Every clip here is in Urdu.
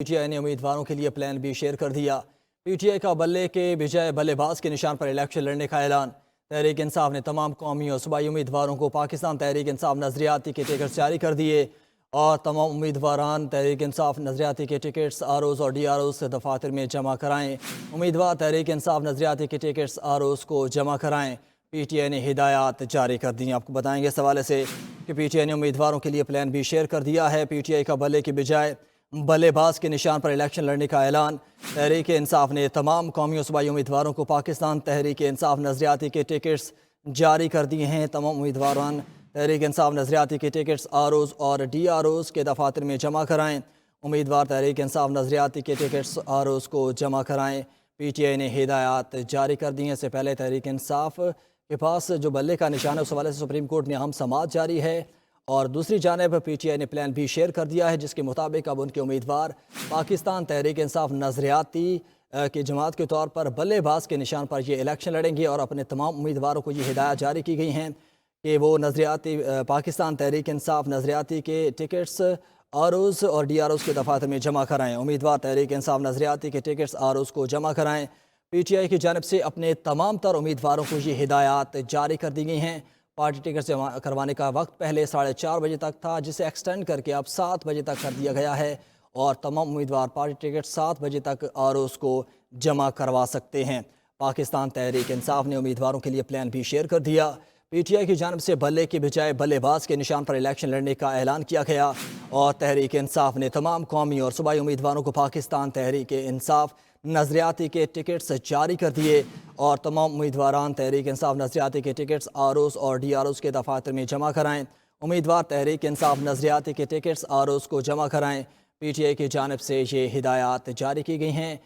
پی ٹی آئی نے امیدواروں کے لیے پلان بی شیئر کر دیا۔ پی ٹی آئی کا بلے کے بجائے بلے باز کے نشان پر الیکشن لڑنے کا اعلان۔ تحریک انصاف نے تمام قومی اور صوبائی امیدواروں کو پاکستان تحریک انصاف نظریاتی کے ٹکٹس جاری کر دیے اور تمام امیدواران تحریک انصاف نظریاتی کے ٹکٹس آر اوز اور ڈی آر اوز سے دفاتر میں جمع کرائیں۔ امیدوار تحریک انصاف نظریاتی کے ٹکٹس آر اوز کو جمع کرائیں۔ پی ٹی آئی نے ہدایات جاری کر دی۔ آپ کو بتائیں گے اس حوالے سے کہ پی ٹی آئی نے امیدواروں کے لیے پلان بھی شیئر کر دیا ہے۔ پی ٹی آئی کا بلے کے بجائے بلے باز کے نشان پر الیکشن لڑنے کا اعلان۔ تحریک انصاف نے تمام قومی و صوبائی امیدواروں کو پاکستان تحریک انصاف نظریاتی کے ٹکٹس جاری کر دیے ہیں۔ تمام امیدواران تحریک انصاف نظریاتی کے ٹکٹس آر اوز اور ڈی آر اوز کے دفاتر میں جمع کرائیں۔ امیدوار تحریک انصاف نظریاتی کے ٹکٹس آر اوز کو جمع کرائیں۔ پی ٹی آئی نے ہدایات جاری کر دی ہیں۔ اس سے پہلے تحریک انصاف کے پاس جو بلے کا نشان ہے اس حوالے سے سپریم کورٹ میں اہم سماعت جاری ہے، اور دوسری جانب پی ٹی آئی نے پلان بھی شیئر کر دیا ہے جس کے مطابق اب ان کے امیدوار پاکستان تحریک انصاف نظریاتی کی جماعت کے طور پر بلے باز کے نشان پر یہ الیکشن لڑیں گے، اور اپنے تمام امیدواروں کو یہ ہدایت جاری کی گئی ہیں کہ وہ نظریاتی پاکستان تحریک انصاف نظریاتی کے ٹکٹس آر اوز اور ڈی آر اوز کے دفاتر میں جمع کرائیں۔ امیدوار تحریک انصاف نظریاتی کے ٹکٹس آر اوز کو جمع کرائیں۔ پی ٹی آئی کی جانب سے اپنے تمام تر امیدواروں کو یہ ہدایات جاری کر دی گئی ہیں۔ پارٹی ٹکٹ جمع کروانے کا وقت پہلے 4:30 بجے تک تھا، جسے ایکسٹینڈ کر کے اب 7 بجے تک کر دیا گیا ہے، اور تمام امیدوار پارٹی ٹکٹ 7 بجے تک آر اوز کو جمع کروا سکتے ہیں۔ پاکستان تحریک انصاف نے امیدواروں کے لیے پلان بھی شیئر کر دیا۔ پی ٹی آئی کی جانب سے بلے کے بجائے بلے باز کے نشان پر الیکشن لڑنے کا اعلان کیا گیا، اور تحریک انصاف نے تمام قومی اور صوبائی امیدواروں کو پاکستان تحریک انصاف نظریاتی کے ٹکٹس جاری کر دیے، اور تمام امیدواران تحریک انصاف نظریاتی کے ٹکٹس آر اوز اور ڈی آر اوز کے دفاتر میں جمع کرائیں۔ امیدوار تحریک انصاف نظریاتی کے ٹکٹس آر اوز کو جمع کرائیں۔ پی ٹی آئی کی جانب سے یہ ہدایات جاری کی گئی ہیں۔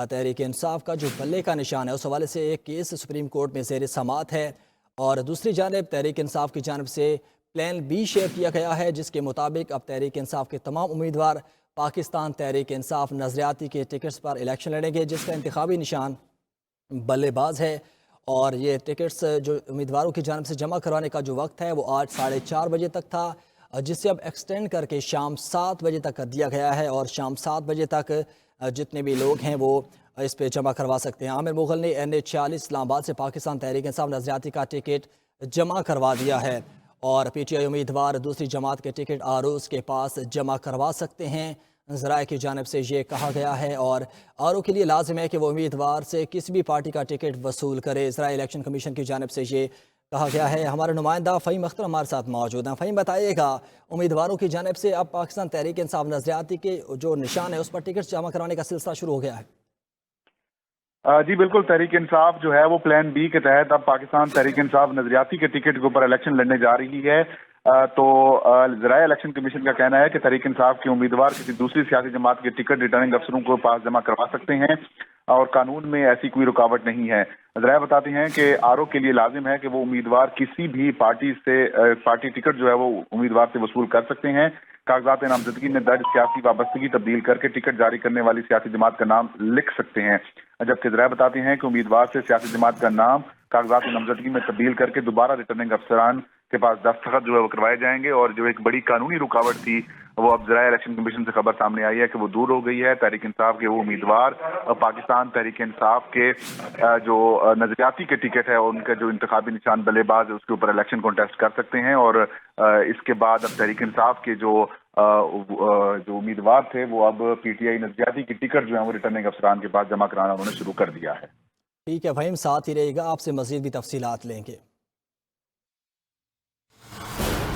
تحریک انصاف کا جو بلے کا نشان ہے اس حوالے سے ایک کیس سپریم کورٹ میں زیر سماعت ہے، اور دوسری جانب تحریک انصاف کی جانب سے پلان بی شیئر کیا گیا ہے جس کے مطابق اب تحریک انصاف کے تمام امیدوار پاکستان تحریک انصاف نظریاتی کے ٹکٹس پر الیکشن لڑیں گے، جس کا انتخابی نشان بلے باز ہے، اور یہ ٹکٹس جو امیدواروں کی جانب سے جمع کروانے کا جو وقت ہے وہ آج 4:30 بجے تک تھا، جسے اب ایکسٹینڈ کر کے شام 7 بجے تک کر دیا گیا ہے، اور شام 7 بجے تک جتنے بھی لوگ ہیں وہ اس پہ جمع کروا سکتے ہیں۔ عامر مغل نے NH 40 اسلام آباد سے پاکستان تحریک انصاف نظریاتی کا ٹکٹ جمع کروا دیا ہے، اور پی ٹی آئی امیدوار دوسری جماعت کے ٹکٹ آر اوز کے پاس جمع کروا سکتے ہیں، ذرائع کی جانب سے یہ کہا گیا ہے، اور آر او کے لیے لازم ہے کہ وہ امیدوار سے کسی بھی پارٹی کا ٹکٹ وصول کرے۔ ذرائع الیکشن کمیشن کی جانب سے یہ کہا گیا ہے۔ ہمارے نمائندہ فہیم اختر ہمارے ساتھ موجود ہیں۔ فہیم، بتائیے گا امیدواروں کی جانب سے اب پاکستان تحریک انصاف نظریاتی کے جو نشان ہے اس پر ٹکٹ جمع کروانے کا سلسلہ شروع ہو گیا ہے؟ جی بالکل، تحریک انصاف جو ہے وہ پلان بی کے تحت اب پاکستان تحریک انصاف نظریاتی کے ٹکٹ کے اوپر الیکشن لڑنے جا رہی ہے۔ تو ذرائع الیکشن کمیشن کا کہنا ہے کہ تحریک انصاف کے امیدوار کسی دوسری سیاسی جماعت کے ٹکٹ ریٹرننگ افسروں کو پاس جمع کروا سکتے ہیں، اور قانون میں ایسی کوئی رکاوٹ نہیں ہے۔ ذرائع بتاتے ہیں کہ آر او کے لیے لازم ہے کہ وہ امیدوار کسی بھی پارٹی ٹکٹ جو ہے وہ امیدوار سے وصول کر سکتے ہیں۔ کاغذات نامزدگی میں درج سیاسی وابستگی تبدیل کر کے ٹکٹ جاری کرنے والی سیاسی جماعت کا نام لکھ سکتے ہیں، جبکہ ذرائع بتاتے ہیں کہ امیدوار سے سیاسی جماعت کا نام کاغذات نامزدگی میں تبدیل کر کے دوبارہ ریٹرننگ افسران کے پاس دستخط جو ہے وہ کروائے جائیں گے، اور جو ایک بڑی قانونی رکاوٹ تھی وہ اب ذرائع الیکشن کمیشن سے خبر سامنے آئی ہے کہ وہ دور ہو گئی ہے۔ تحریک انصاف کے وہ امیدوار پاکستان تحریک انصاف کے جو نظریاتی کے ٹکٹ ہے ان کا جو انتخابی نشان بلے باز ہے اس کے اوپر الیکشن کانٹیسٹ کر سکتے ہیں، اور اس کے بعد اب تحریک انصاف کے جو امیدوار تھے وہ اب پی ٹی آئی نظریاتی کی ٹکٹ جو ہے وہ ریٹرننگ افسران کے پاس جمع کرانا انہوں نے شروع کر دیا ہے۔ ٹھیک ہے فہیم، ساتھ ہی رہے گا، آپ سے مزید بھی تفصیلات لیں گے۔